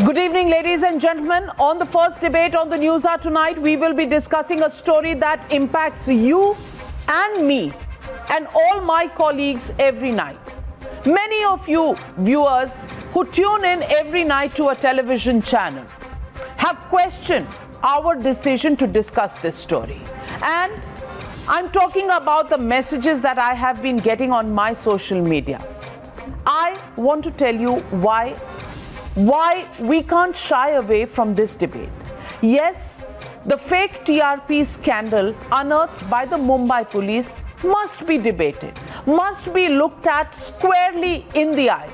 Good evening, ladies and gentlemen. On the first debate on the News Hour tonight, we will be discussing a story that impacts you and me and all my colleagues every night. Many of you viewers who tune in every night to a television channel have questioned our decision to discuss this story. And I'm talking about the messages that I have been getting on my social media. I want to tell you why we can't shy away from this debate. Yes, the fake TRP scandal unearthed by the Mumbai police must be debated, must be looked at squarely in the eye,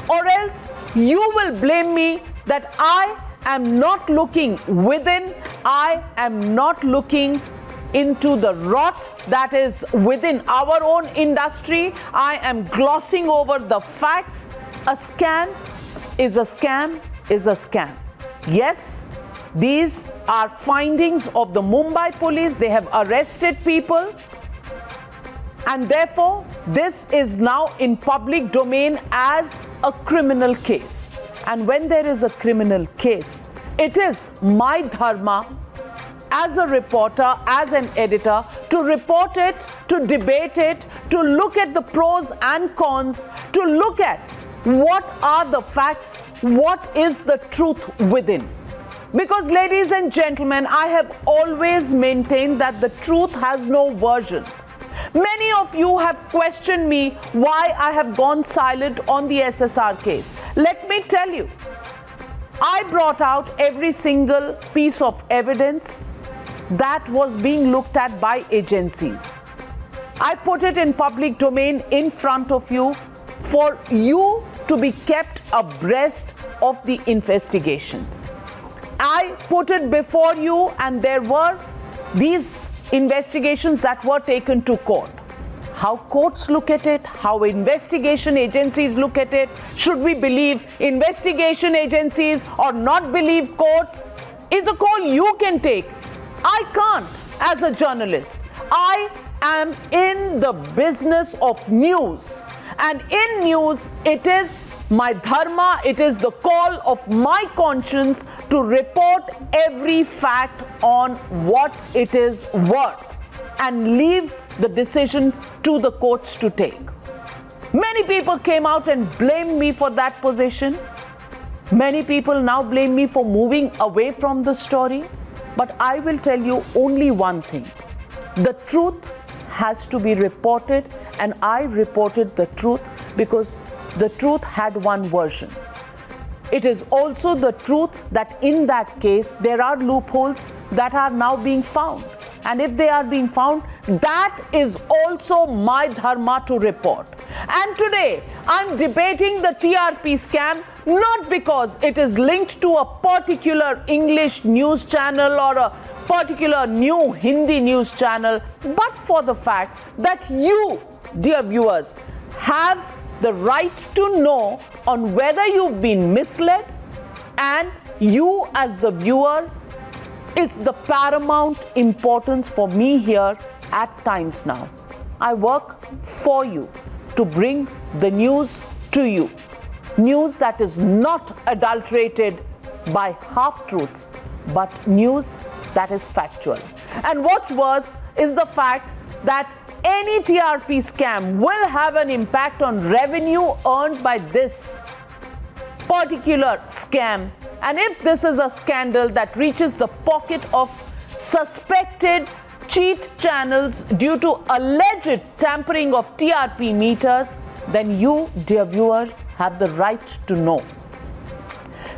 or else you will blame me that I am not looking within, I am not looking into the rot that is within our own industry. I am glossing over the facts. A scam is a scam is a scam. Yes, these are findings of the Mumbai police. They have arrested people, and therefore this is now in public domain as a criminal case. And when there is a criminal case, it is my dharma as a reporter, as an editor, to report it, to debate it, to look at the pros and cons, to look at what are the facts, what is the truth within. Because, ladies and gentlemen, I have always maintained that the truth has no versions. Many of you have questioned me why I have gone silent on the SSR case. Let me tell you, I brought out every single piece of evidence that was being looked at by agencies. I put it in public domain in front of you for you to be kept abreast of the investigations. I put it before you, and there were these investigations that were taken to court. How courts look at it, how investigation agencies look at it, should we believe investigation agencies or not believe courts, is a call you can take. I can't as a journalist. I am in the business of news, and in news it is my dharma, it is the call of my conscience to report every fact on what it is worth and leave the decision to the courts to take. Many people came out and blamed me for that position. Many people now blame me for moving away from the story. But I will tell you only one thing. The truth has to be reported, and I reported the truth because the truth had one version. It is also the truth that in that case there are loopholes that are now being found. And if they are being found, that is also my dharma to report. And today, I'm debating the TRP scam not because it is linked to a particular English news channel or a particular new Hindi news channel, but for the fact that you, dear viewers, have the right to know on whether you've been misled, and you as the viewer is the paramount importance for me here at Times Now. I work for you to bring the news to you. News that is not adulterated by half-truths, but news that is factual. And what's worse is the fact that any TRP scam will have an impact on revenue earned by this particular scam. And if this is a scandal that reaches the pocket of suspected cheat channels due to alleged tampering of TRP meters, then you, dear viewers, have the right to know.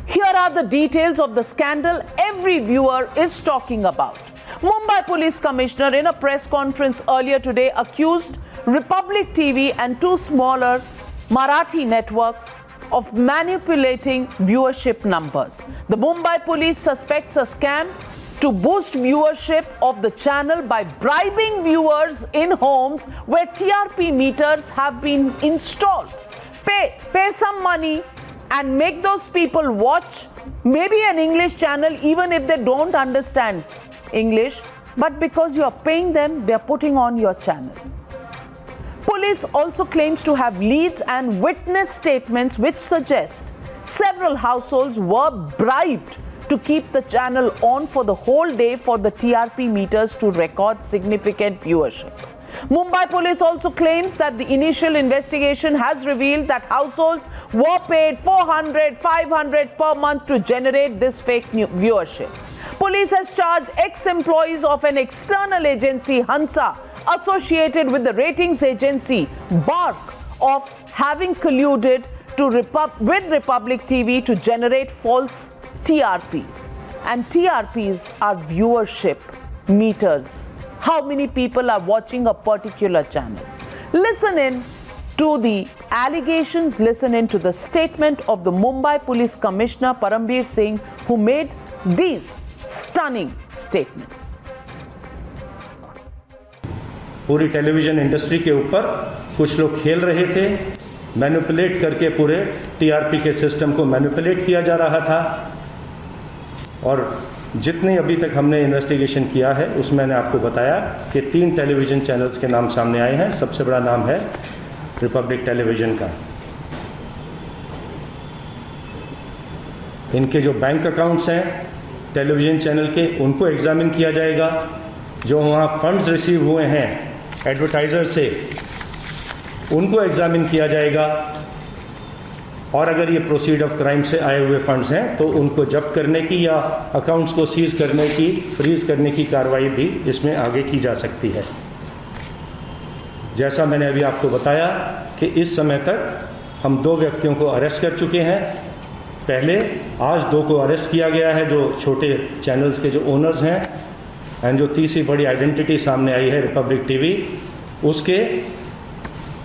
Here are the details of the scandal every viewer is talking about. Mumbai Police Commissioner in a press conference earlier today accused Republic TV and two smaller Marathi networks of manipulating viewership numbers. The Mumbai police suspects a scam to boost viewership of the channel by bribing viewers in homes where TRP meters have been installed. Pay some money and make those people watch maybe an English channel even if they don't understand English, but because you're paying them, they're putting on your channel. Police also claims to have leads and witness statements which suggest several households were bribed to keep the channel on for the whole day for the TRP meters to record significant viewership. Mumbai police also claims that the initial investigation has revealed that households were paid 400, 500 per month to generate this fake viewership. Police has charged ex-employees of an external agency, Hansa, associated with the ratings agency, Bark, of having colluded with Republic TV to generate false TRPs. And TRPs are viewership meters. How many people are watching a particular channel? Listen in to the allegations, listen in to the statement of the Mumbai Police Commissioner Parambir Singh, who made these stunning statements. पूरी television industry के ऊपर कुछ लोग खेल रहे थे, manipulate करके पूरे टीआरपी के सिस्टम को मैनिपुलेट किया जा रहा था। और जितनी अभी तक हमने इन्वेस्टिगेशन किया है उसमें मैंने आपको बताया कि 3 टेलीविज़न चैनल्स के नाम सामने आए हैं। सबसे बड़ा नाम है रिपब्लिक टेलीविज़न का। इनके जो बैंक अकाउंट्स हैं टेलीविज़न चैनल के, उनको एग्जामिन किया जाएगा। जो वहाँ फंड्स रिसीव हुए हैं एडवर्टाइज़र से, उनको एग्जामिन किया जाएगा। और अगर ये प्रोसीड ऑफ क्राइम से आए हुए फंड्स हैं तो उनको जब्त करने की या अकाउंट्स को सीज करने की, फ्रीज करने की कार्रवाई भी इसमें आगे की जा सकती है। जैसा मैंने अभी आपको बताया कि इस समय तक हम 2 व्यक्तियों को अरेस्ट कर चुके हैं। पहले आज 2 को अरेस्ट किया गया है, जो छोटे चैनल्स के जो ओनर्स हैं। एंड जो तीसरी बड़ी आइडेंटिटी सामने आई है रिपब्लिक टीवी, उसके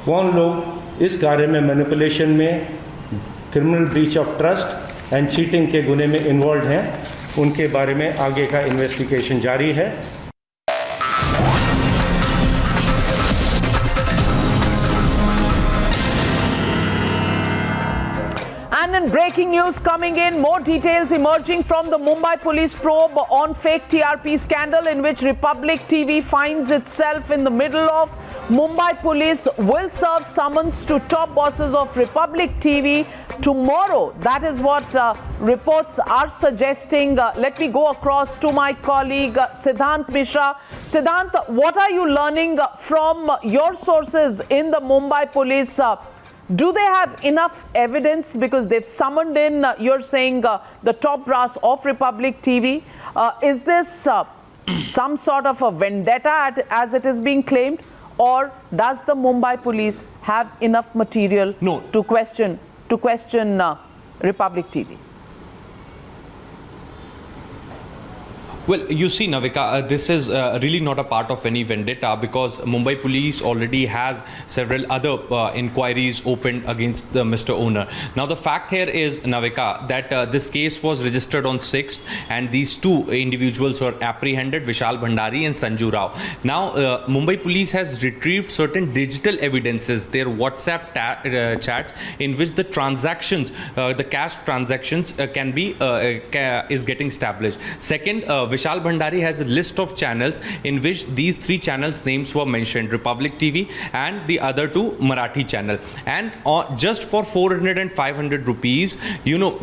कौन लोग इस कार्य में मैनिपुलेशन में, criminal breach of trust and cheating के गुने में इन्वॉल्व हैं, उनके बारे में आगे का इन्वेस्टिगेशन जारी है। And in breaking news coming in, more details emerging from the Mumbai police probe on fake TRP scandal in which Republic TV finds itself in the middle of. Mumbai police will serve summons to top bosses of Republic TV tomorrow. That is what reports are suggesting. Let me go across to my colleague Siddhant Mishra. Siddhant, what are you learning from your sources in the Mumbai police? Do they have enough evidence, because they've summoned in, you're saying, the top brass of Republic TV? Is this some sort of a vendetta as it is being claimed, or does the Mumbai police have enough material to question Republic TV? Well, you see, Navika, this is really not a part of any vendetta, because Mumbai police already has several other inquiries opened against the Mr. Owner. Now, the fact here is, Navika, that this case was registered on 6th, and these 2 individuals were apprehended, Vishal Bhandari and Sanju Rao. Now, Mumbai police has retrieved certain digital evidences, their WhatsApp chats, in which the transactions, the cash transactions can be, is getting established. Second, Vishal Bhandari has a list of channels in which these 3 channels names were mentioned, Republic TV and the other 2 Marathi channel. And just for 400 and 500 rupees, you know,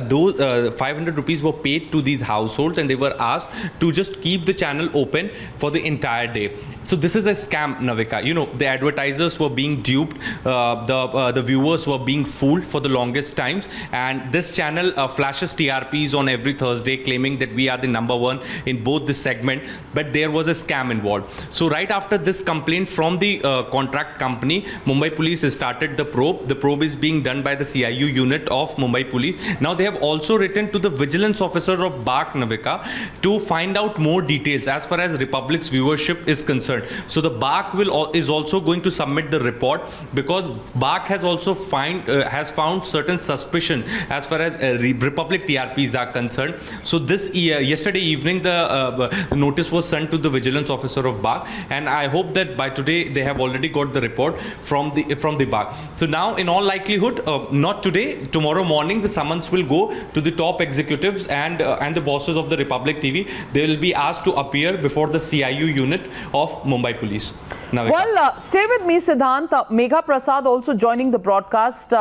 those 500 rupees were paid to these households, and they were asked to just keep the channel open for the entire day. So this is a scam, Navika. You know, the advertisers were being duped, the viewers were being fooled for the longest times, and this channel flashes TRPs on every Thursday, claiming that we are the number 1 in both this segment, but there was a scam involved. So right after this complaint from the contract company, Mumbai police started the probe. The probe is being done by the CIU unit of Mumbai police. Now they have also written to the vigilance officer of BARC, Navika, to find out more details as far as Republic's viewership is concerned. So the BARC is also going to submit the report, because BARC has also found certain suspicion as far as Republic TRPs are concerned. So this yesterday evening, the notice was sent to the vigilance officer of BARC, and I hope that by today they have already got the report from the BARC. So now, in all likelihood, not today, tomorrow morning, the summons will go to the top executives and the bosses of the Republic TV. They will be asked to appear before the CIU unit of Mumbai Police. Navika. Well, stay with me, Siddhant. Megha Prasad also joining the broadcast.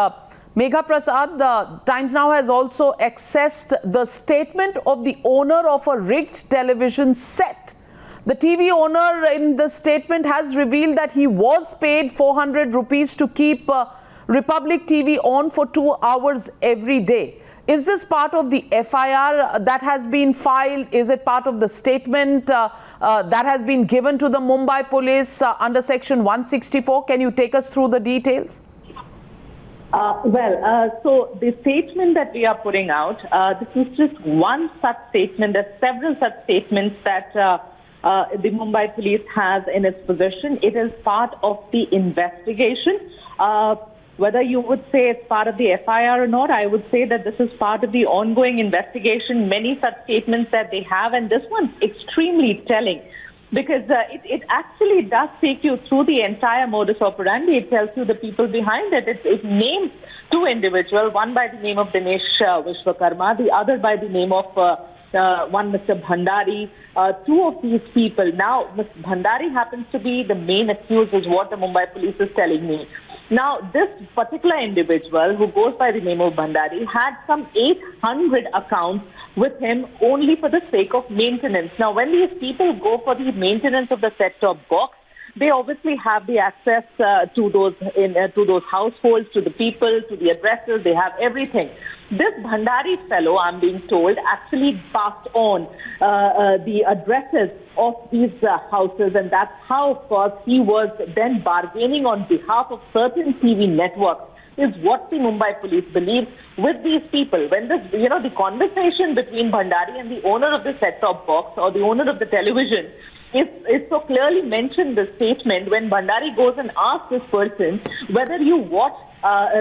Megha Prasad, the Times Now has also accessed the statement of the owner of a rigged television set. The TV owner in the statement has revealed that he was paid 400 rupees to keep Republic TV on for 2 hours every day. Is this part of the FIR that has been filed? Is it part of the statement that has been given to the Mumbai police under section 164? Can you take us through the details? So the statement that we are putting out, this is just one such statement. There's several such statements that the Mumbai police has in its possession. It is part of the investigation. Whether you would say it's part of the FIR or not, I would say that this is part of the ongoing investigation. Many such statements that they have, and this one's extremely telling because it actually does take you through the entire modus operandi. It tells you the people behind it. It names two individuals, one by the name of Dinesh Vishwakarma, the other by the name of one Mr. Bhandari. Two of these people. Now, Mr. Bhandari happens to be the main accused, is what the Mumbai police is telling me. Now, this particular individual who goes by the name of Bhandari had some 800 accounts with him only for the sake of maintenance. Now, when these people go for the maintenance of the set-top box, they obviously have the access to those households, to the people, to the addresses. They have everything. This Bhandari fellow, I'm being told, actually passed on the addresses of these houses, and that's how, of course, he was then bargaining on behalf of certain TV networks, is what the Mumbai police believe with these people. When this, the conversation between Bhandari and the owner of the set-top box or the owner of the television is so clearly mentioned in the statement, when Bhandari goes and asks this person whether you watch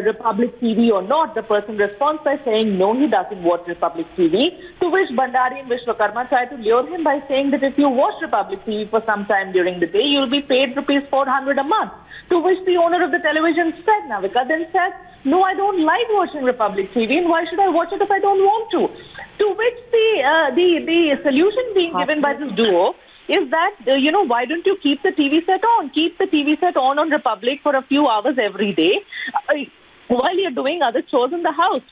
Republic TV or not, the person responds by saying no, he doesn't watch Republic TV, to which Bhandari and Vishwakarma try to lure him by saying that if you watch Republic TV for some time during the day, you'll be paid rupees 400 a month. To which the owner of the television said, Navika then said, no, I don't like watching Republic TV, and why should I watch it if I don't want to? To which the solution being given by this duo is that, why don't you keep the TV set on? Keep the TV set on Republic for a few hours every day while you're doing other chores in the house.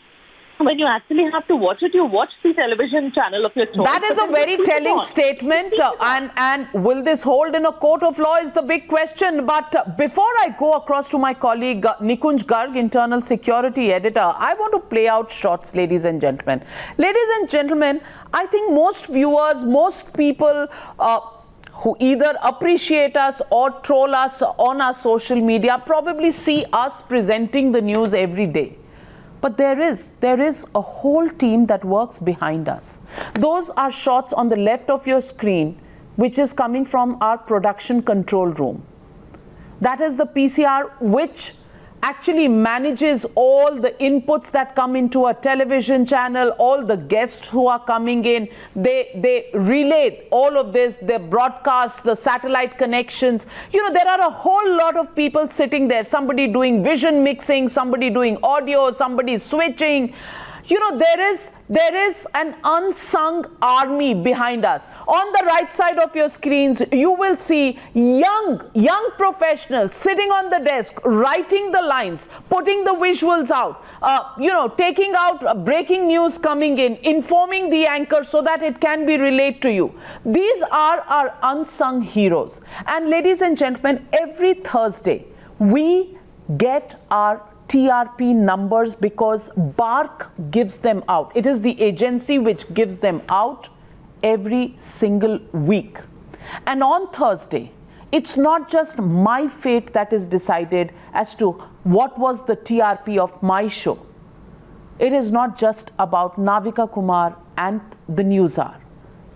When you actually have to watch it, you watch the television channel of your choice. That is a very telling statement, and will this hold in a court of law is the big question. But before I go across to my colleague Nikunj Garg, internal security editor, I want to play out shots, ladies and gentlemen. Ladies and gentlemen, I think most viewers, most people who either appreciate us or troll us on our social media probably see us presenting the news every day. But there is a whole team that works behind us. Those are shots on the left of your screen, which is coming from our production control room. That is the PCR which actually manages all the inputs that come into a television channel, all the guests who are coming in. They relay all of this, they broadcast the satellite connections. There are a whole lot of people sitting there, somebody doing vision mixing, somebody doing audio, somebody switching. There is an unsung army behind us. On the right side of your screens, you will see young professionals sitting on the desk, writing the lines, putting the visuals out, taking out breaking news coming in, informing the anchor so that it can be relayed to you. These are our unsung heroes. And ladies and gentlemen, every Thursday, we get our TRP numbers because BARC gives them out. It is the agency which gives them out every single week. And on Thursday, it's not just my fate that is decided as to what was the TRP of my show. It is not just about Navika Kumar and the Newshour.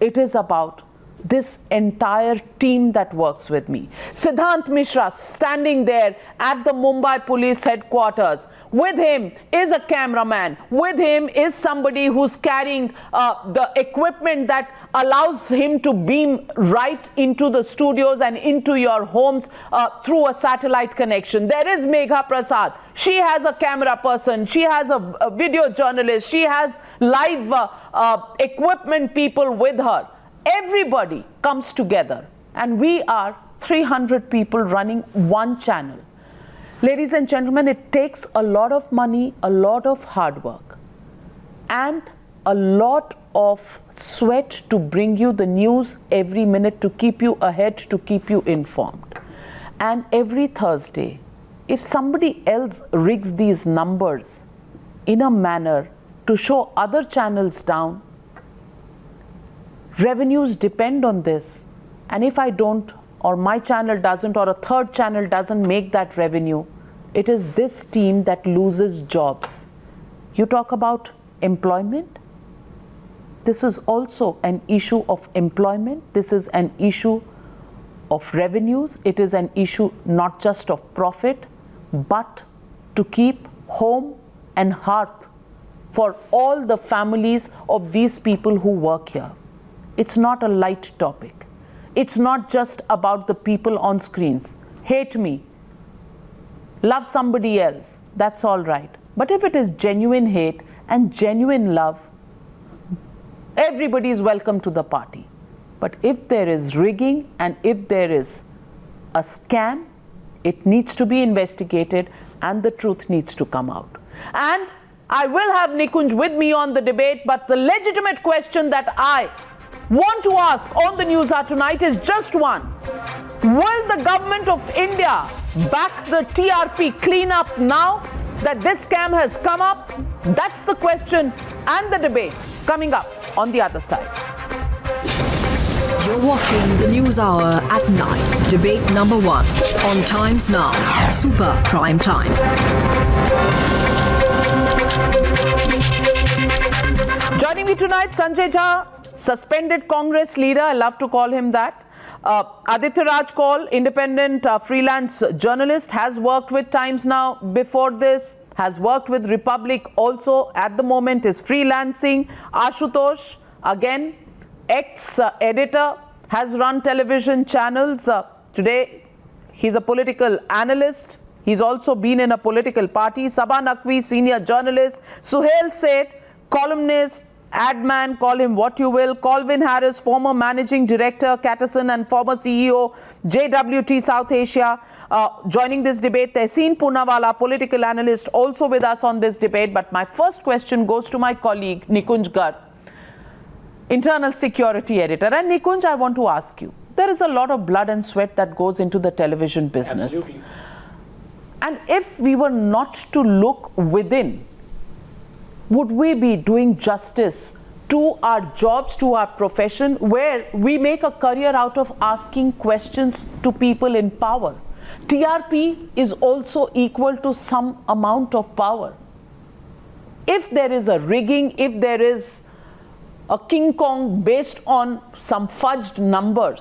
It is about this entire team that works with me. Siddhant Mishra standing there at the Mumbai police headquarters. With him is a cameraman. With him is somebody who's carrying the equipment that allows him to beam right into the studios and into your homes through a satellite connection. There is Megha Prasad. She has a camera person. She has a video journalist. She has live equipment people with her. Everybody comes together, and we are 300 people running one channel. Ladies and gentlemen, it takes a lot of money, a lot of hard work, and a lot of sweat to bring you the news every minute, to keep you ahead, to keep you informed. And every Thursday, if somebody else rigs these numbers in a manner to show other channels down, revenues depend on this. And if I don't, or my channel doesn't, or a third channel doesn't make that revenue, it is this team that loses jobs. You talk about employment. This is also an issue of employment. This is an issue of revenues. It is an issue not just of profit, but to keep home and hearth for all the families of these people who work here. It's not a light topic. It's not just about the people on screens. Hate me, love somebody else, that's all right. But if it is genuine hate and genuine love, everybody is welcome to the party. But if there is rigging and if there is a scam, it needs to be investigated and the truth needs to come out. And I will have Nikunj with me on the debate, but the legitimate question that I want to ask on the News Hour tonight is just one. Will the government of India back the TRP cleanup now that this scam has come up? That's the question and the debate coming up on the other side. You're watching the News Hour at 9. Debate number 1 on Times Now. Super Prime Time. Joining me tonight, Sanjay Jha, suspended Congress leader. I love to call him that. Aditya Raj Kaul, independent freelance journalist, has worked with Times Now before this, has worked with Republic also, at the moment is freelancing. Ashutosh, again, ex-editor, has run television channels. Today, he's a political analyst. He's also been in a political party. Sabah Naqvi, senior journalist. Suhail Seth, columnist, ad man, call him what you will. Colvin Harris, former managing director, Catterson, and former CEO, JWT South Asia, joining this debate. Tehseen Poonawalla, political analyst, also with us on this debate. But my first question goes to my colleague, Nikunj Garg, internal security editor. And Nikunj, I want to ask you, there is a lot of blood and sweat that goes into the television business. Absolutely. And if we were not to look within, would we be doing justice to our jobs, to our profession, where we make a career out of asking questions to people in power? TRP is also equal to some amount of power. If there is a rigging, if there is a King Kong based on some fudged numbers,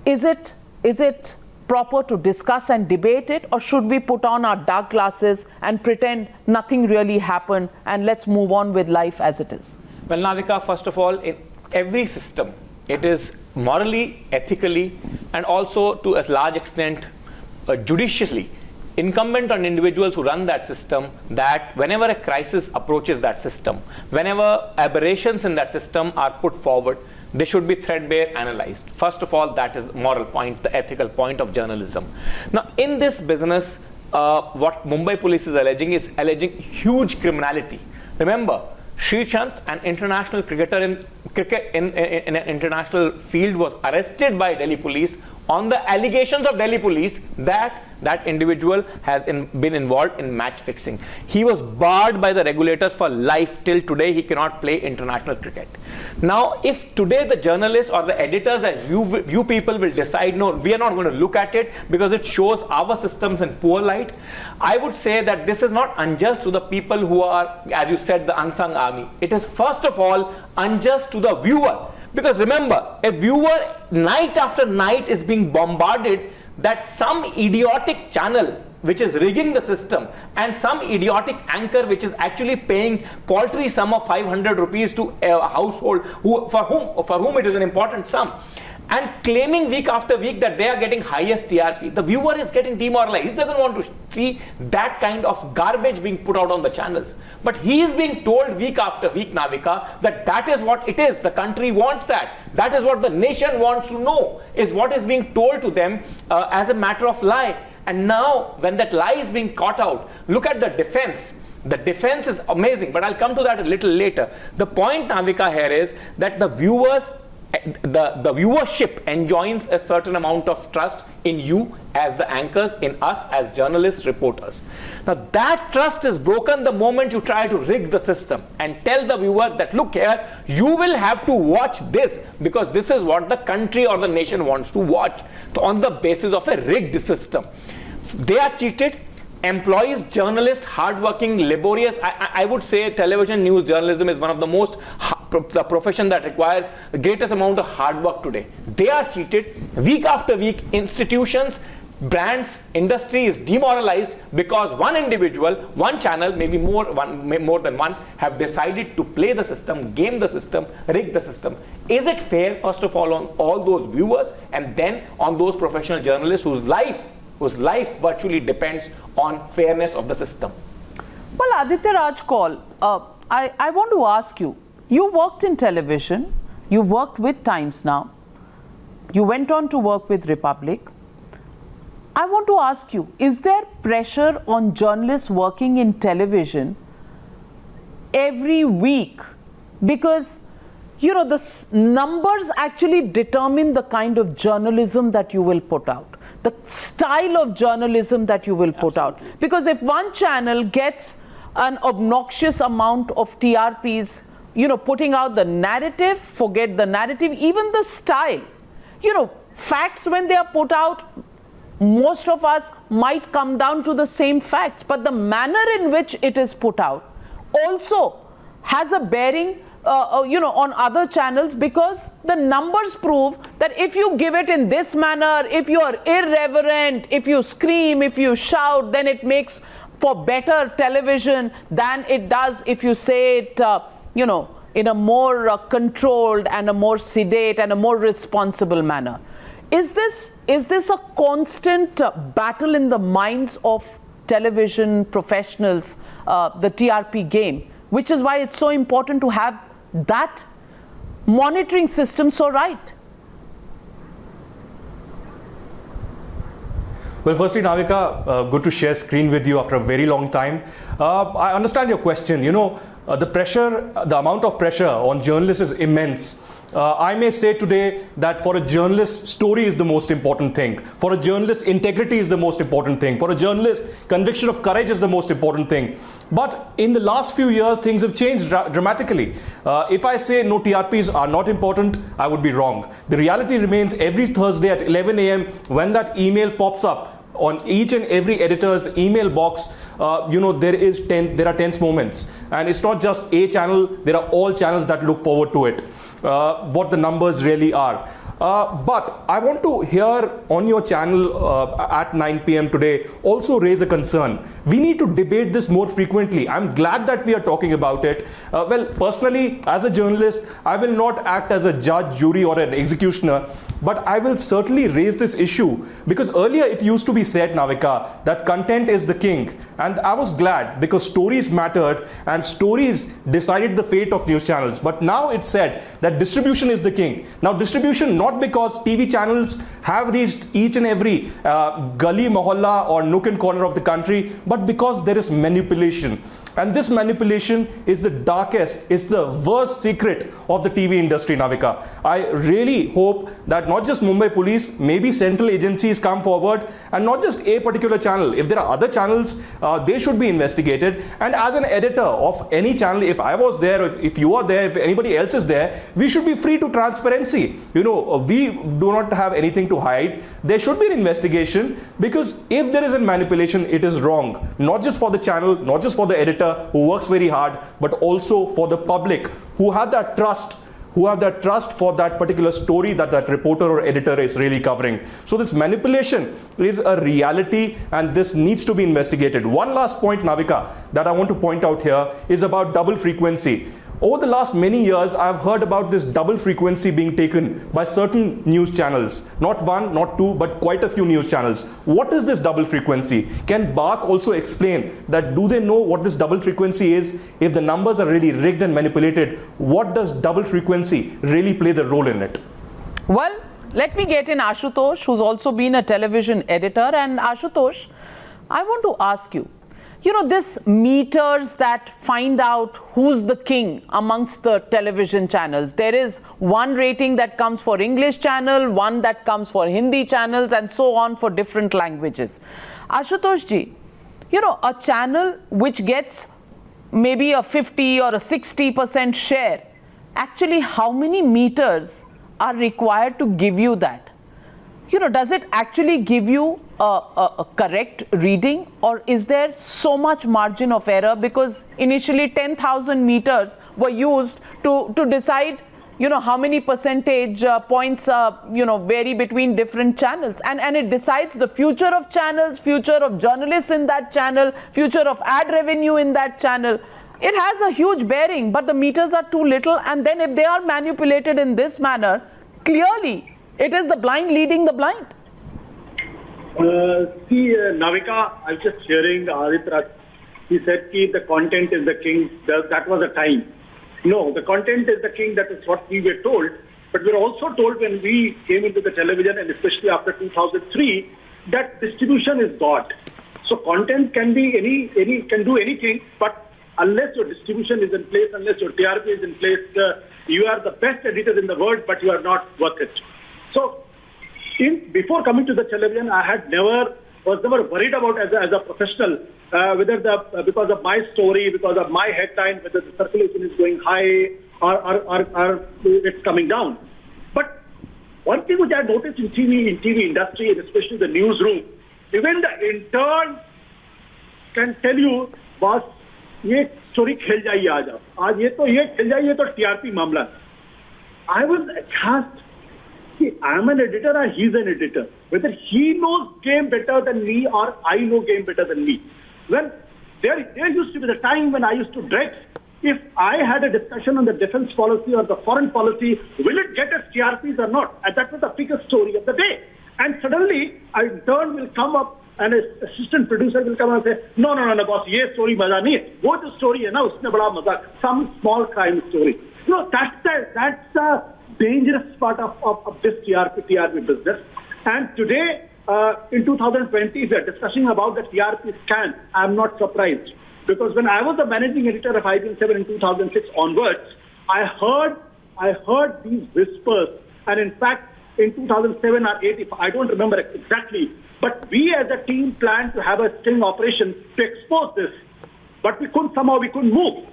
is it proper to discuss and debate it, or should we put on our dark glasses and pretend nothing really happened and let's move on with life as it is? Well, Navika, first of all, in every system, it is morally, ethically, and also to a large extent judiciously incumbent on individuals who run that system that whenever a crisis approaches that system, whenever aberrations in that system are put forward, they should be threadbare analyzed. First of all, that is the moral point, the ethical point of journalism. Now, in this business, what Mumbai police is alleging huge criminality. Remember, Sreesanth, an international cricketer in an international field, was arrested by Delhi police on the allegations of Delhi police that that individual has been involved in match fixing. He was barred by the regulators for life. Till today, he cannot play international cricket. Now, if today the journalists or the editors, as you people will decide, no, we are not going to look at it because it shows our systems in poor light, I would say that this is not unjust to the people who are, as you said, the unsung army. It is first of all unjust to the viewer. Because remember, a viewer night after night is being bombarded that some idiotic channel which is rigging the system and some idiotic anchor which is actually paying paltry sum of 500 rupees to a household for whom it is an important sum, and claiming week after week that they are getting highest TRP. The viewer is getting demoralized. He doesn't want to see that kind of garbage being put out on the channels. But he is being told week after week, Navika, that that is what it is. The country wants that. That is what the nation wants to know, is what is being told to them as a matter of lie. And now, when that lie is being caught out, look at the defense. The defense is amazing, but I'll come to that a little later. The point, Navika, here is that the viewers, the viewership enjoins a certain amount of trust in you as the anchors, in us as journalists, reporters. Now that trust is broken the moment you try to rig the system and tell the viewer that, look here, you will have to watch this because this is what the country or the nation wants to watch, on the basis of a rigged system. They are cheated. Employees, journalists, hardworking, laborious. I would say television news journalism is one of the most, the profession that requires the greatest amount of hard work today. They are cheated. Week after week, institutions, brands, industry is demoralized because one individual, one channel, maybe more than one, have decided to play the system, game the system, rig the system. Is it fair, first of all, on all those viewers and then on those professional journalists whose life virtually depends on fairness of the system? Well, Aditya Raj Kaul, I want to ask you, you worked in television, you worked with Times Now, you went on to work with Republic. I want to ask you, is there pressure on journalists working in television every week? Because, you know, the numbers actually determine the kind of journalism that you will put out, the style of journalism that you will put out. Because if one channel gets an obnoxious amount of TRPs, you know, putting out the narrative, forget the narrative, even the style. You know, facts when they are put out, most of us might come down to the same facts, but the manner in which it is put out also has a bearing on other channels, because the numbers prove that if you give it in this manner, if you are irreverent, if you scream, if you shout, then it makes for better television than it does if you say it, in a more controlled and a more sedate and a more responsible manner. Is this a constant battle in the minds of television professionals, the TRP game, which is why it's so important to have that monitoring system so right? Well, firstly, Navika, good to share screen with you after a very long time. I understand your question. You know, the pressure, the amount of pressure on journalists is immense. I may say today that for a journalist, story is the most important thing. For a journalist, integrity is the most important thing. For a journalist, conviction of courage is the most important thing. But in the last few years, things have changed dramatically. If I say no, TRPs are not important, I would be wrong. The reality remains every Thursday at 11 a.m. when that email pops up on each and every editor's email box, there are tense moments. And it's not just a channel, there are all channels that look forward to it. What the numbers really are. But I want to hear on your channel at 9 p.m. today also raise a concern. We need to debate this more frequently. I'm glad that we are talking about it. Well, personally, as a journalist, I will not act as a judge, jury or an executioner, but I will certainly raise this issue because earlier it used to be said, Navika, that content is the king. And I was glad because stories mattered and stories decided the fate of news channels. But now it's said that distribution is the king. Now distribution, not because TV channels have reached each and every gully, mohalla or nook and corner of the country, but because there is manipulation. And this manipulation is the darkest, is the worst secret of the TV industry, Navika. I really hope that not just Mumbai Police, maybe central agencies come forward and not just a particular channel. If there are other channels, they should be investigated. And as an editor of any channel, if I was there, if you are there, if anybody else is there, we should be free to transparency. You know, we do not have anything to hide. There should be an investigation because if there is a manipulation, it is wrong. Not just for the channel, not just for the editor who works very hard, but also for the public who have that trust for that particular story that reporter or editor is really covering. So this manipulation is a reality and this needs to be investigated. One last point, Navika, that I want to point out here is about double frequency. Over the last many years, I've heard about this double frequency being taken by certain news channels. Not one, not two, but quite a few news channels. What is this double frequency? Can BARC also explain that? Do they know what this double frequency is? If the numbers are really rigged and manipulated, what does double frequency really play the role in it? Well, Let me get in Ashutosh, who's also been a television editor. And Ashutosh, I want to ask you, this meters that find out who's the king amongst the television channels. There is one rating that comes for English channel, one that comes for Hindi channels, and so on for different languages. Ashutosh ji, a channel which gets maybe a 50 or a 60% share, actually how many meters are required to give you that? Does it actually give you a correct reading, or is there so much margin of error? Because initially 10,000 meters were used to decide, how many percentage points, vary between different channels. And it decides the future of channels, future of journalists in that channel, future of ad revenue in that channel. It has a huge bearing, but the meters are too little. And then if they are manipulated in this manner, clearly it is the blind leading the blind. Navika, I was just hearing Aditya. He said the content is the king. That was a time. No, the content is the king. That is what we were told. But we were also told when we came into the television, and especially after 2003, that distribution is God. So content can be can do anything, but unless your distribution is in place, unless your TRP is in place, you are the best editor in the world, but you are not worth it. So, before coming to the television, I was never worried about as a professional whether because of my story, because of my headline, whether the circulation is going high or it's coming down. But one thing which I noticed in TV industry, and especially the newsroom, even the intern can tell you, boss, ये story खेल जाइए आज ये खेल जाइए ये तो TRP मामला. I was aghast. See, I'm an editor or he's an editor. Whether he knows game better than me or I know game better than me. Well, there used to be the time when I used to dread if I had a discussion on the defense policy or the foreign policy, will it get us TRPs or not? And that was the biggest story of the day. And suddenly, an intern will come up and an assistant producer will come and say, no, boss, ये story मजा नहीं है. वो जो story है ना, उसमें बड़ा मजा. Some small crime story. That's the dangerous part of this TRP business. And today, in 2020, we are discussing about the TRP scan. I'm not surprised. Because when I was the managing editor of IBN7 in 2006 onwards, I heard these whispers. And in fact, in 2007 or 8, I don't remember exactly, but we as a team planned to have a sting operation to expose this. But we couldn't move.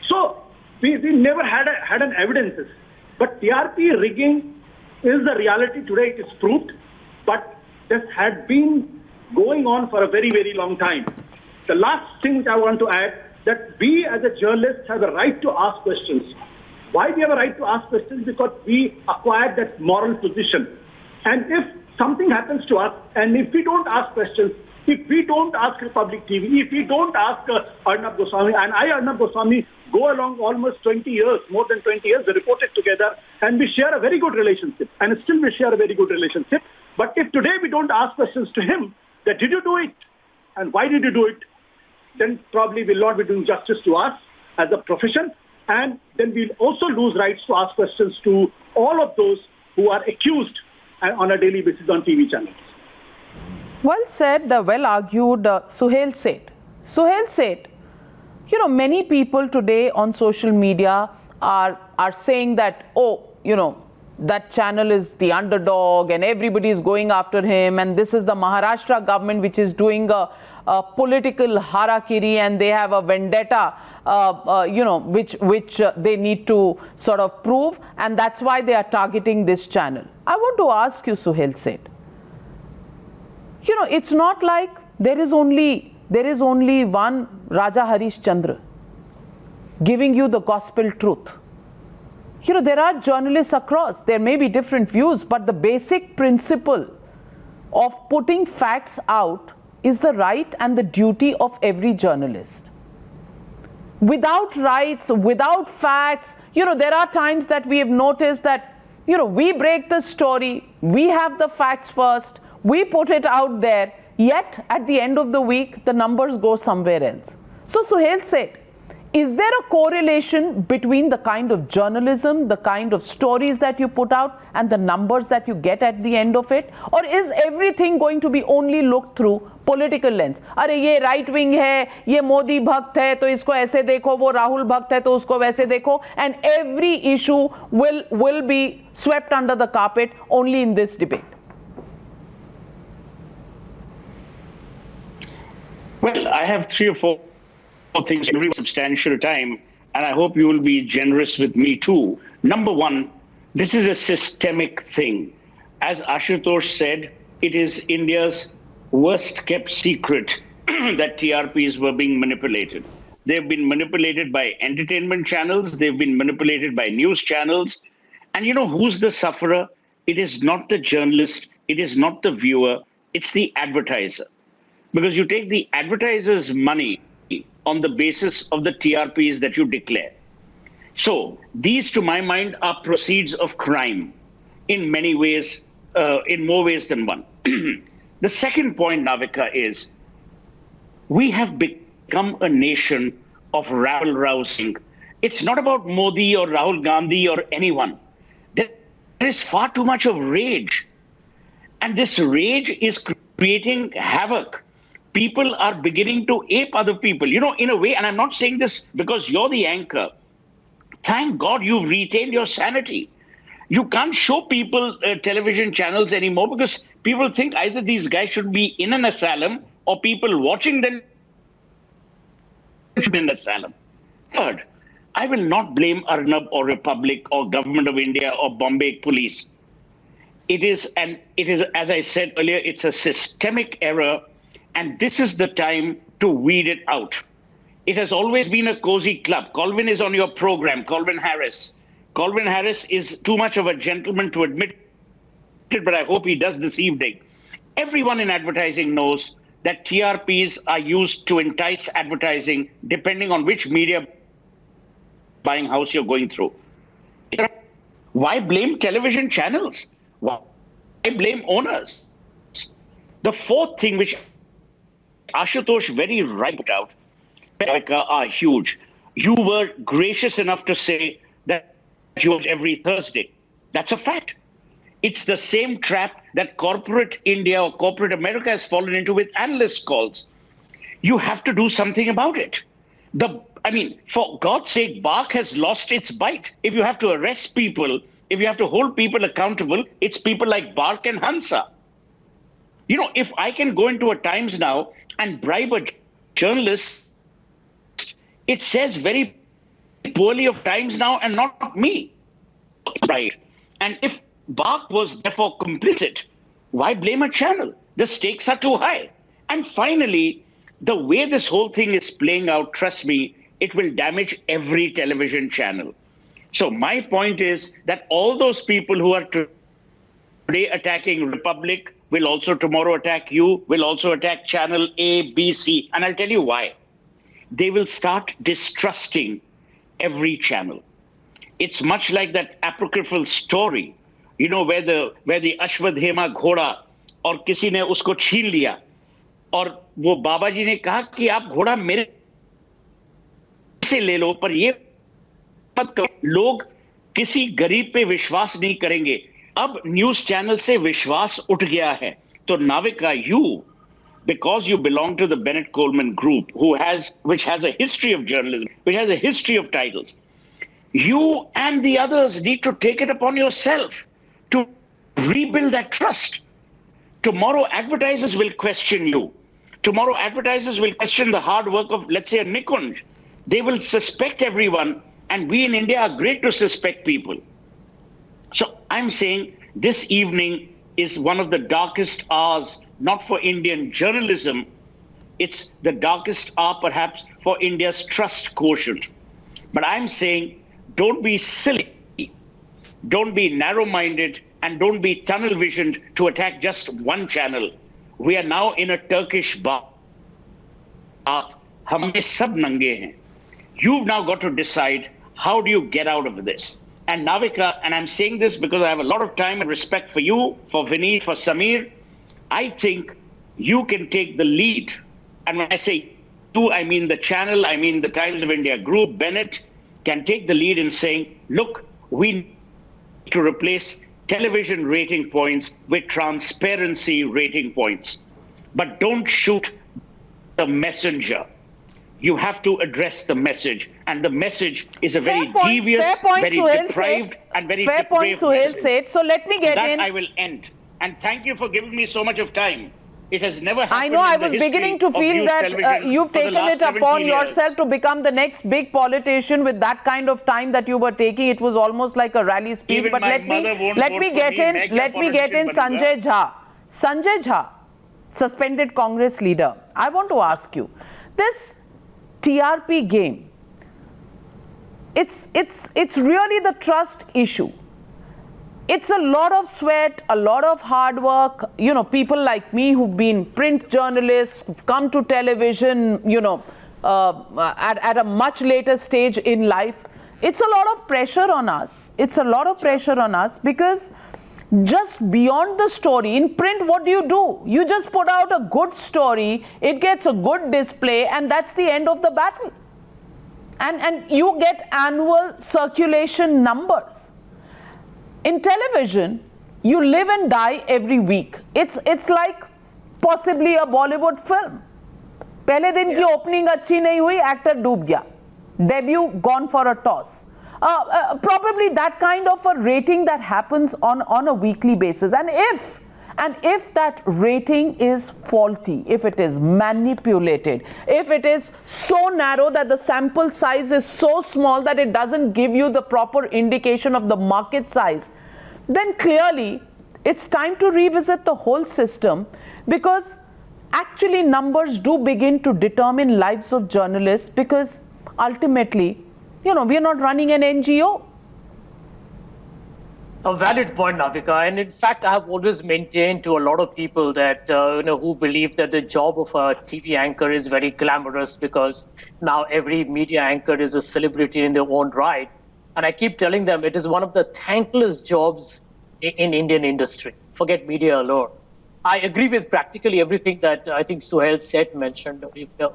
So we never had an evidence. But TRP rigging is the reality today. It is proved. But this had been going on for a very, very long time. The last thing which I want to add, that we as a journalist have a right to ask questions. Why we have a right to ask questions? Because we acquired that moral position. And if something happens to us, and if we don't ask questions, if we don't ask Republic TV, if we don't ask Arnab Goswami, and Arnab Goswami go along almost 20 years, more than 20 years, we reported together, and we share a very good relationship. And still we share a very good relationship. But if today we don't ask questions to him, that did you do it? And why did you do it? Then probably we'll not be doing justice to us as a profession. And then we'll also lose rights to ask questions to all of those who are accused on a daily basis on TV channels. Well said, well argued, Suhail Seth. Suhail Seth, many people today on social media are saying that, that channel is the underdog and everybody is going after him, and this is the Maharashtra government which is doing a political harakiri, and they have a vendetta, which they need to sort of prove, and that's why they are targeting this channel. I want to ask you, Suhail Seth, it's not like there is only one Raja Harish Chandra giving you the gospel truth. There are journalists across. There may be different views, but the basic principle of putting facts out is the right and the duty of every journalist. Without rights, without facts, there are times that we have noticed that, we break the story, we have the facts first, we put it out there, yet at the end of the week, the numbers go somewhere else. So Suhail Seth, Is there a correlation between the kind of journalism, the kind of stories that you put out, and the numbers that you get at the end of it? Or is everything going to be only looked through political lens? अरे ये right wing है, ये मोदी भक्त है तो इसको ऐसे देखो, वो राहुल भक्त है तो उसको वैसे देखो, and every issue will be swept under the carpet only in this debate? Well, I have 3 or 4 things every substantial time, and I hope you will be generous with me too. Number one, this is a systemic thing. As Ashutosh said, it is India's worst kept secret that TRPs were being manipulated. They've been manipulated by entertainment channels, they've been manipulated by news channels. And you know who's the sufferer? It is not the journalist, it is not the viewer, it's the advertiser. Because you take the advertiser's money on the basis of the TRPs that you declare. So these, to my mind, are proceeds of crime in many ways, in more ways than one. The second point, Navika, is we have become a nation of rabble-rousing. It's not about Modi or Rahul Gandhi or anyone. There is far too much of rage. And this rage is creating havoc. People are beginning to ape other people, you know, in a way, and I'm not saying this because you're the anchor. Thank God you've retained your sanity. You can't show people television channels anymore because people think either these guys should be in an asylum or people watching them should be in an asylum. Third, I will not blame Arnab or Republic or Government of India or Bombay Police. It is, as I said earlier, it's a systemic error. And this is the time to weed it out. It has always been a cozy club. Colvin is on your program, Colvin Harris. Colvin Harris is too much of a gentleman to admit it, but I hope he does this evening. Everyone in advertising knows that TRPs are used to entice advertising depending on which media buying house you're going through. Why blame television channels? Why blame owners? The fourth thing which Ashutosh very right put out, America are huge. You were gracious enough to say that you watch every Thursday. That's a fact. It's the same trap that corporate India or corporate America has fallen into with analyst calls. You have to do something about it. For God's sake, Bark has lost its bite. If you have to arrest people, if you have to hold people accountable, it's people like Bark and Hansa. You know, if I can go into a Times now and bribe a journalist, it says very poorly of Times now and not me. Right. And if Bark was therefore complicit, why blame a channel? The stakes are too high. And finally, the way this whole thing is playing out, trust me, it will damage every television channel. So my point is that all those people who are today attacking Republic will also tomorrow attack you, will also attack channel A, B, C. And I'll tell you why. They will start distrusting every channel. It's much like that apocryphal story, you know, where the Ashwadhema घोड़ा और किसी ने उसको छीन लिया और वो बाबा जी ने कहा कि आप घोड़ा मेरे से ले लो पर ये मत करो। लोग किसी गरीब पे विश्वास नहीं करेंगे। अब न्यूज चैनल से विश्वास उठ गया है। तो Navika, you, because you belong to the Bennett Coleman group, which has a history of journalism, which has a history of titles, you and the others need to take it upon yourself to rebuild that trust. Tomorrow, advertisers will question you. Tomorrow, advertisers will question the hard work of, let's say, a Nikunj. They will suspect everyone, and we in India are great to suspect people. So I'm saying this evening is one of the darkest hours, not for Indian journalism. It's the darkest hour, perhaps, for India's trust quotient. But I'm saying, don't be silly, don't be narrow-minded, and don't be tunnel-visioned to attack just one channel. We are now in a Turkish bath. Hum sab nange hain. You've now got to decide, how do you get out of this? And Navika, and I'm saying this because I have a lot of time and respect for you, for Vineet, for Samir, I think you can take the lead. And when I say two, I mean the channel, I mean the Times of India group, Bennett, can take the lead in saying, look, we need to replace television rating points with transparency rating points. But don't shoot the messenger. You have to address the message. And the message is a very devious, very deprived, and very fair point, Suhail said. So let me get in. That I will end. And thank you for giving me so much of time. It has never happened. I know, I was beginning to feel that you've taken it upon yourself to become the next big politician with that kind of time that you were taking. It was almost like a rally speech. Even but let me get in Sanjay Jha. Sanjay Jha, suspended Congress leader. I want to ask you, this TRP game, it's really the trust issue. It's a lot of sweat, a lot of hard work. You know, people like me who've been print journalists, who've come to television, you know, at a much later stage in life. It's a lot of pressure on us. It's a lot of pressure on us because just beyond the story, in print, what do? You just put out a good story, it gets a good display, and that's the end of the battle. And you get annual circulation numbers. In television, you live and die every week. It's like possibly a Bollywood film. पहले दिन की opening अच्छी नहीं हुई, actor डूब गया. Debut gone for a toss. Probably that kind of a rating that happens on a weekly basis. And if that rating is faulty, if it is manipulated, if it is so narrow that the sample size is so small that it doesn't give you the proper indication of the market size, then clearly it's time to revisit the whole system, because actually numbers do begin to determine lives of journalists, because ultimately, you know, we are not running an NGO. A valid point, Navika. And in fact, I have always maintained to a lot of people that, who believe that the job of a TV anchor is very glamorous because now every media anchor is a celebrity in their own right. And I keep telling them it is one of the thankless jobs in Indian industry. Forget media alone. I agree with practically everything that I think Suhail mentioned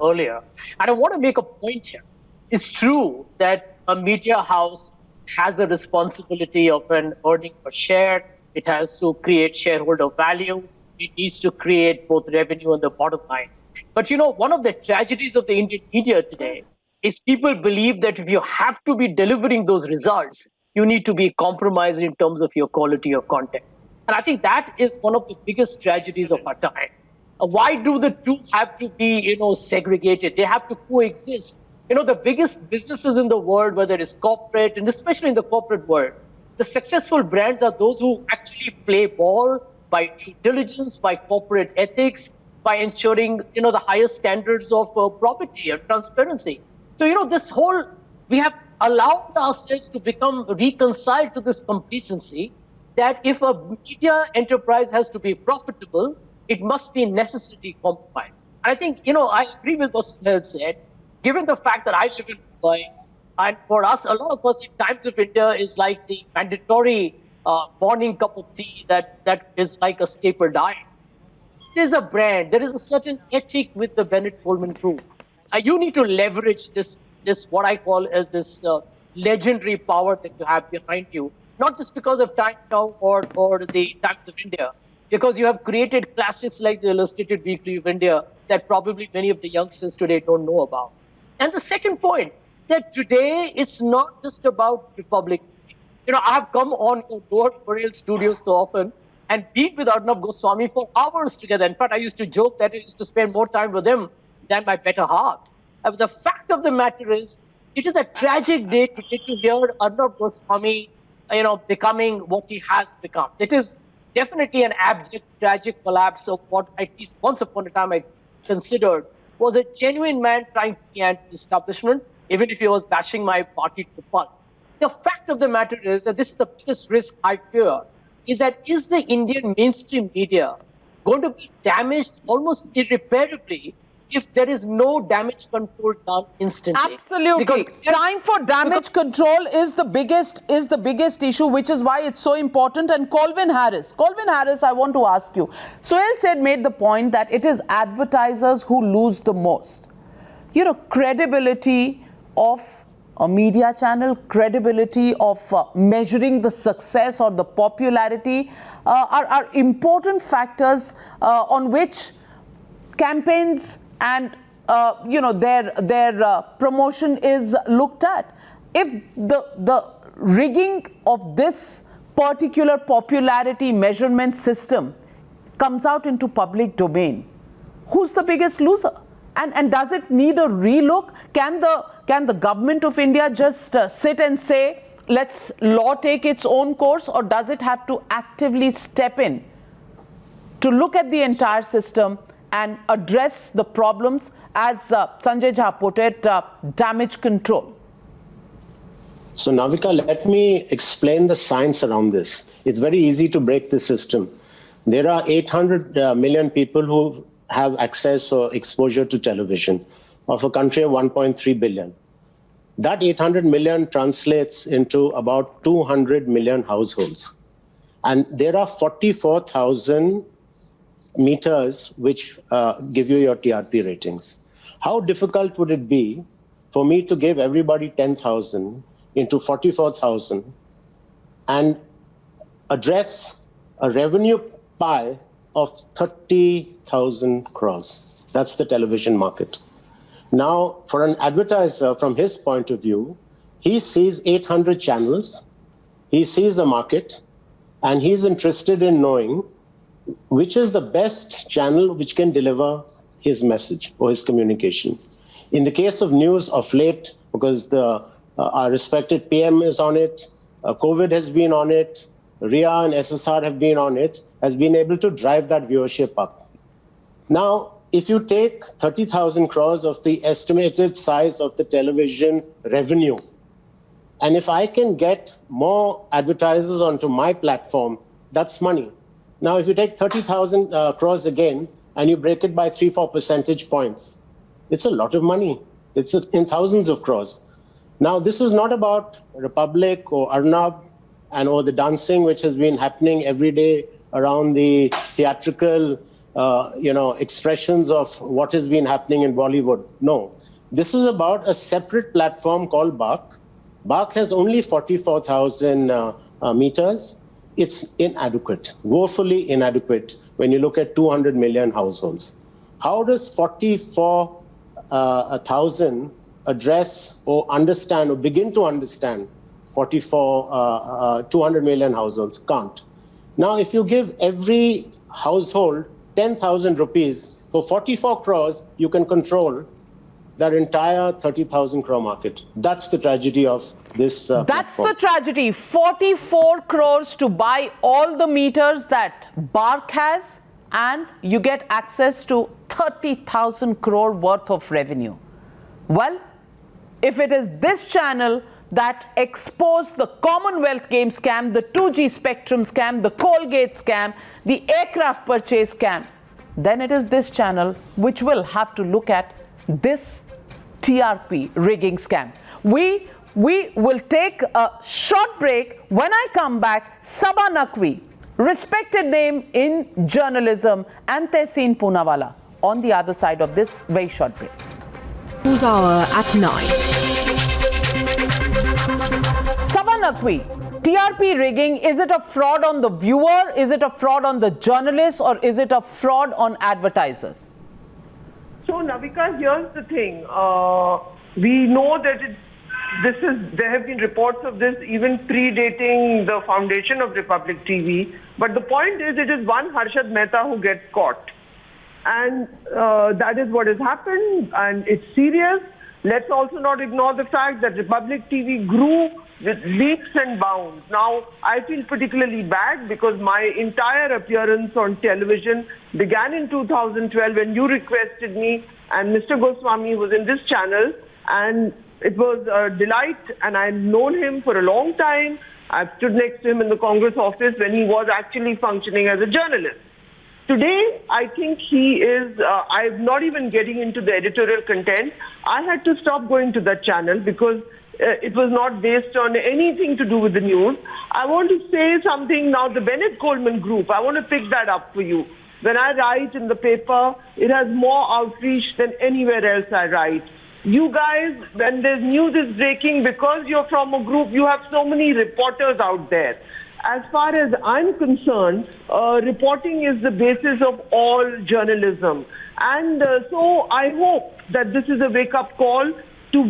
earlier. And I want to make a point here. It's true that a media house has a responsibility of an earning per share. It has to create shareholder value. It needs to create both revenue and the bottom line. But you know, one of the tragedies of the Indian media today is people believe that if you have to be delivering those results, you need to be compromised in terms of your quality of content. And I think that is one of the biggest tragedies of our time. Why do the two have to be, segregated? They have to coexist. The biggest businesses in the world, whether it's corporate, and especially in the corporate world, the successful brands are those who actually play ball by due diligence, by corporate ethics, by ensuring, the highest standards of property and transparency. So, we have allowed ourselves to become reconciled to this complacency that if a media enterprise has to be profitable, it must be necessarily compromised. And I think, I agree with what Suhail said. Given the fact that I live in Mumbai, and for us, a lot of us in Times of India is like the mandatory morning cup of tea that is like a staple diet. There's a brand, there is a certain ethic with the Bennett Coleman Group. You need to leverage this what I call as this legendary power that you have behind you, not just because of Time Now or the Times of India, because you have created classics like the Illustrated Weekly of India that probably many of the youngsters today don't know about. And the second point, that today it's not just about Republic. I have come on Lower Parel Studios so often and been with Arnab Goswami for hours together. In fact, I used to joke that I used to spend more time with him than my better half. And the fact of the matter is, it is a tragic day today to hear Arnab Goswami, becoming what he has become. It is definitely an abject, tragic collapse of what at least once upon a time I considered was a genuine man trying to be anti-establishment, even if he was bashing my party to the pulp. The fact of the matter is that this is the biggest risk I fear, is the Indian mainstream media going to be damaged almost irreparably if there is no damage control done instantly? Absolutely. Time for damage control is the biggest issue, which is why it's so important. And Colvin Harris, I want to ask you. Suhail made the point that it is advertisers who lose the most. credibility of a media channel, credibility of measuring the success or the popularity are important factors on which campaigns and their promotion is looked at. If the rigging of this particular popularity measurement system comes out into public domain, who's the biggest loser? And does it need a relook? Can the government of India just sit and say, let's law take its own course, or does it have to actively step in to look at the entire system and address the problems, as Sanjay Jha put it, damage control? So Navika, let me explain the science around this. It's very easy to break the system. There are 800 million people who have access or exposure to television of a country of 1.3 billion. That 800 million translates into about 200 million households. And there are 44,000 meters which give you your TRP ratings. How difficult would it be for me to give everybody 10,000 into 44,000 and address a revenue pie of 30,000 crores? That's the television market. Now, for an advertiser, from his point of view, he sees 800 channels, he sees a market, and he's interested in knowing which is the best channel which can deliver his message or his communication. In the case of news of late, because our respected PM is on it, COVID has been on it, RIA and SSR have been on it, has been able to drive that viewership up. Now, if you take 30,000 crores of the estimated size of the television revenue, and if I can get more advertisers onto my platform, that's money. Now, if you take 30,000 crores again, and you break it by 3-4 percentage points, it's a lot of money. It's in thousands of crores. Now, this is not about Republic or Arnab or the dancing which has been happening every day around the theatrical, expressions of what has been happening in Bollywood. No, this is about a separate platform called BARC. BARC has only 44,000 meters. It's inadequate, woefully inadequate when you look at 200 million households. How does 44,000 address or understand or begin to understand 200 million households? Can't. Now, if you give every household 10,000 rupees for 44 crores, you can control that entire 30,000 crore market. That's the tragedy of this That's platform. the tragedy. 44 crores to buy all the meters that BARC has, and you get access to 30,000 crore worth of revenue. Well, if it is this channel that exposed the Commonwealth Games scam, the 2G Spectrum scam, the Colgate scam, the aircraft purchase scam, then it is this channel which will have to look at this TRP rigging scam. We will take a short break. When I come back, Saba Naqvi, respected name in journalism, and Tehseen Poonawalla on the other side of this very short break. News Hour at 9. Saba Naqvi, TRP rigging, is it a fraud on the viewer? Is it a fraud on the journalist? Or is it a fraud on advertisers? So, Navika, here's the thing. We know that there have been reports of this even predating the foundation of Republic TV. But the point is, it is one Harshad Mehta who gets caught. And that is what has happened, and it's serious. Let's also not ignore the fact that Republic TV grew with leaps and bounds. Now, I feel particularly bad because my entire appearance on television began in 2012 when you requested me, and Mr. Goswami was in this channel, and it was a delight, and I've known him for a long time. I've stood next to him in the Congress office when he was actually functioning as a journalist. Today, I think he is, I'm not even getting into the editorial content. I had to stop going to that channel because it was not based on anything to do with the news. I want to say something now, the Bennett Coleman Group, I want to pick that up for you. When I write in the paper, it has more outreach than anywhere else I write. you guys, when there's news is breaking, because you're from a group, you have so many reporters out there. As far as I'm concerned, reporting is the basis of all journalism. And so I hope that this is a wake-up call to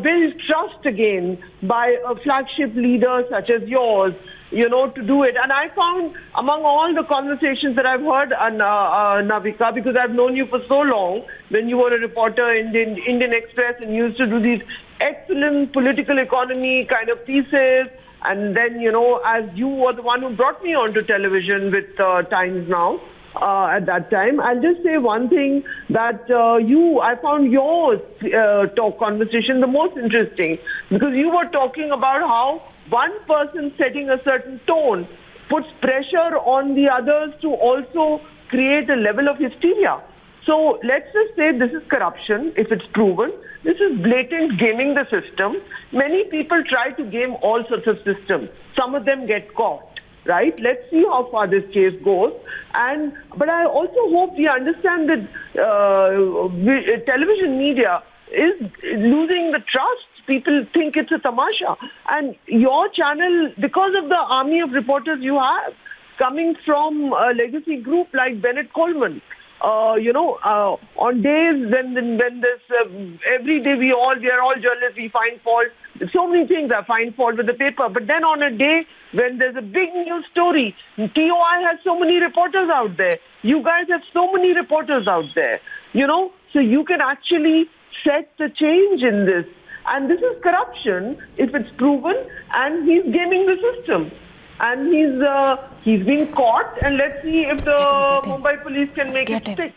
build trust again by a flagship leader such as yours, to do it. And I found among all the conversations that I've heard, Navika, because I've known you for so long, when you were a reporter in the Indian Express and used to do these excellent political economy kind of pieces, and then, as you were the one who brought me onto television with Times Now at that time, I'll just say one thing, that I found your talk conversation the most interesting, because you were talking about how one person setting a certain tone puts pressure on the others to also create a level of hysteria. So let's just say this is corruption, if it's proven. This is blatant gaming the system. Many people try to game all sorts of systems. Some of them get caught, right? Let's see how far this case goes. But I also hope we understand that television media is losing the trust. People think it's a tamasha. And your channel, because of the army of reporters you have, coming from a legacy group like Bennett Coleman, on days when there's every day we are all journalists, we find fault. So many things I find fault with the paper. But then on a day when there's a big news story, TOI has so many reporters out there. You guys have so many reporters out there. So you can actually set the change in this. And this is corruption if it's proven, and he's gaming the system. And he's been caught, and let's see if the Mumbai police can make it stick.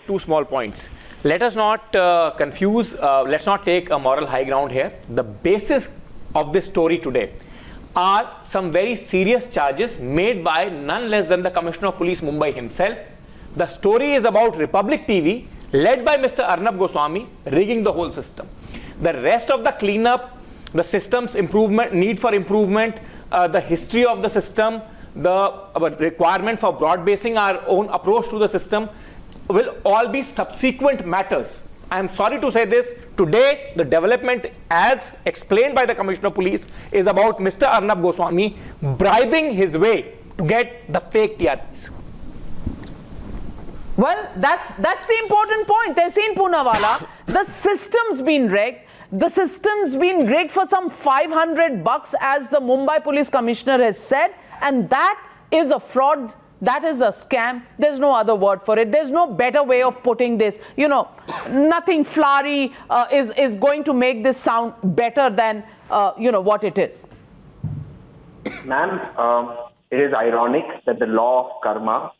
Two small points. Let us not confuse, let's not take a moral high ground here. The basis of this story today are some very serious charges made by none less than the Commissioner of Police Mumbai himself. The story is about Republic TV, led by Mr. Arnab Goswami, rigging the whole system. The rest of the cleanup, the system's improvement, need for improvement, the history of the system, the requirement for broad basing our own approach to the system will all be subsequent matters. I am sorry to say this. Today, the development, as explained by the Commissioner of Police, is about Mr. Arnab Goswami bribing his way to get the fake TRPs. Well, that's the important point. Tehseen Poonawalla, the system's been rigged. The system's been rigged for some $500, as the Mumbai Police Commissioner has said, and that is a fraud. That is a scam. There's no other word for it. There's no better way of putting this. Nothing flowery is going to make this sound better than what it is. Ma'am, it is ironic that the law of karma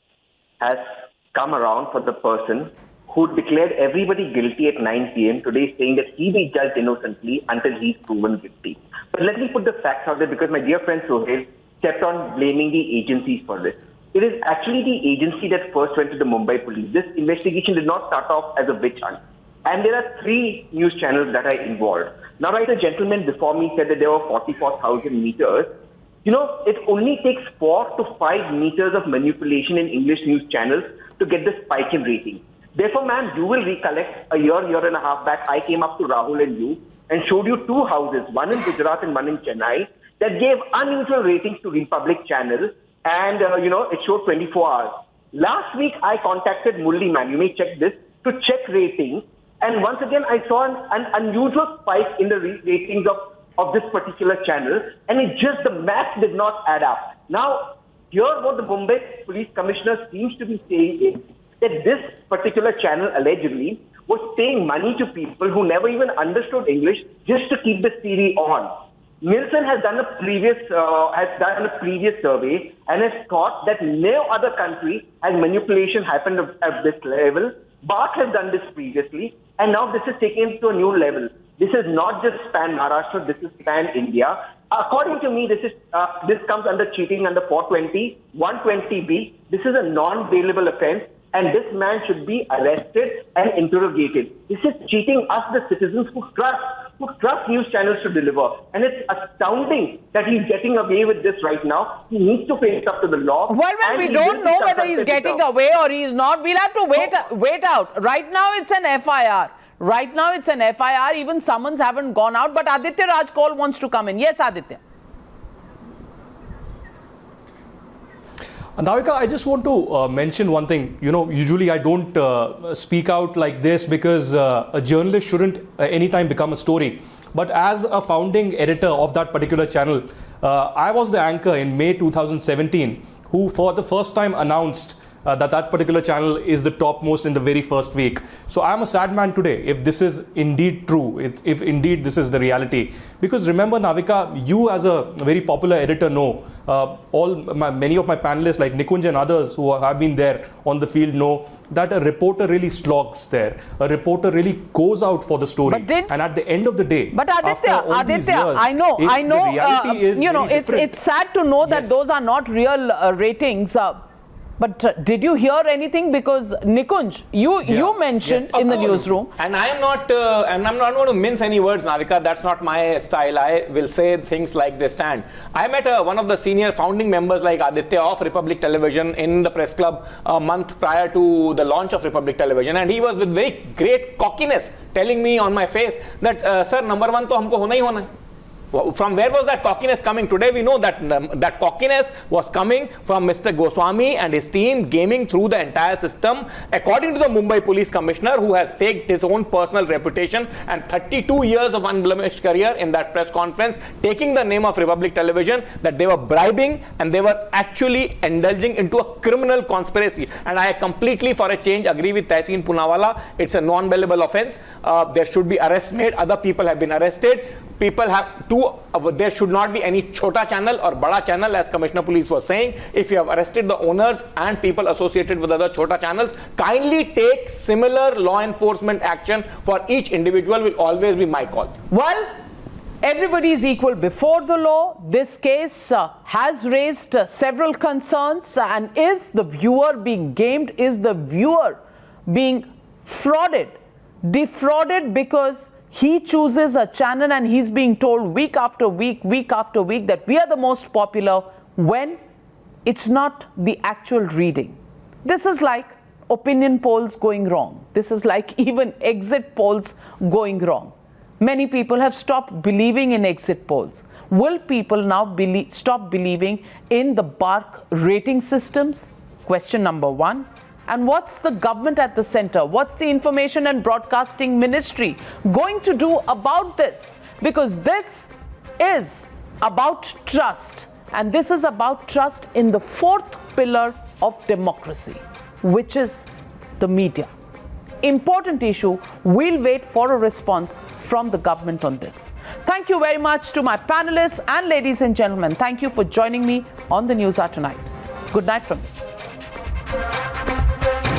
has come around for the person who declared everybody guilty at 9 p.m. today, saying that he be judged innocently until he's proven guilty. But let me put the facts out there, because my dear friend Sohail kept on blaming the agencies for this. It is actually the agency that first went to the Mumbai police. This investigation did not start off as a witch hunt. And there are 3 news channels that are involved. Now, right, a gentleman before me said that there were 44,000 meters. It only takes 4 to 5 meters of manipulation in English news channels to get the spike in rating. Therefore, ma'am, you will recollect a year and a half back, I came up to Rahul and you and showed you 2 houses, one in Gujarat and one in Chennai, that gave unusual ratings to Republic Channel, and, it showed 24 hours. Last week, I contacted Mulli, ma'am, you may check this, to check ratings, and once again, I saw an unusual spike in the ratings of this particular channel, and the math did not add up. Now, here what the Mumbai Police Commissioner seems to be saying is that this particular channel allegedly was paying money to people who never even understood English just to keep the series on. Nielsen has done a previous survey and has thought that no other country has manipulation happened at this level. BARC has done this previously, and now this is taken to a new level. This is not just span Maharashtra, this is span India. According to me, this comes under cheating under 420, 120B. This is a non-bailable offense, and this man should be arrested and interrogated. This is cheating us, the citizens who trust who trust news channels to deliver. And it's astounding that he's getting away with this right now. He needs to face up to the law. Well, we don't know whether he's getting away or he's not. We'll have to wait out. Right now, it's an FIR. Right now, it's an FIR. Even summons haven't gone out. But Aditya Raj Kaul wants to come in. Yes, Aditya. Navika, I just want to mention one thing. You know, usually I don't speak out like this because a journalist shouldn't anytime become a story. But as a founding editor of that particular channel, I was the anchor in May 2017 who for the first time announced that particular channel is the topmost in the very first week. So I'm a sad man today if this is indeed true, if indeed this is the reality. Because remember, Navika, you as a very popular editor know, many of my panelists like Nikunj and others who have been there on the field know that a reporter really slogs there. A reporter really goes out for the story. And at the end of the day, but Aditya, years, I know, the reality is you know, it's sad to know that those are not real ratings. But did you hear anything? Because Nikunj, you mentioned in the newsroom, and I'm not going to mince any words, Navika. That's not my style. I will say things like they stand. I met one of the senior founding members like Aditya of Republic Television in the press club a month prior to the launch of Republic Television, and he was with very great cockiness telling me on my face that sir, number one to humko hona hi hona hai. From where was that cockiness coming? Today we know that that cockiness was coming from Mr. Goswami and his team gaming through the entire system, according to the Mumbai Police Commissioner, who has staked his own personal reputation and 32 years of unblemished career in that press conference, taking the name of Republic Television, that they were bribing and they were actually indulging into a criminal conspiracy. And I completely, for a change, agree with Tehseen Poonawalla. It's a non-bailable offense. There should be arrests made. Other people have been arrested. People have to. There should not be any chota channel or bada channel, as Commissioner Police was saying. If you have arrested the owners and people associated with other chota channels, kindly take similar law enforcement action for each individual. Will always be my call. Well, everybody is equal before the law. This case has raised several concerns. And is the viewer being gamed? Is the viewer being defrauded because he chooses a channel and he's being told week after week that we are the most popular when it's not the actual reading. This is like opinion polls going wrong. This is like even exit polls going wrong. Many people have stopped believing in exit polls. Will people now stop believing in the BARC rating systems? Question number one. And what's the government at the center? What's the Information and Broadcasting Ministry going to do about this? Because this is about trust. And this is about trust in the fourth pillar of democracy, which is the media. Important issue. We'll wait for a response from the government on this. Thank you very much to my panelists and ladies and gentlemen. Thank you for joining me on the News Hour tonight. Good night from me.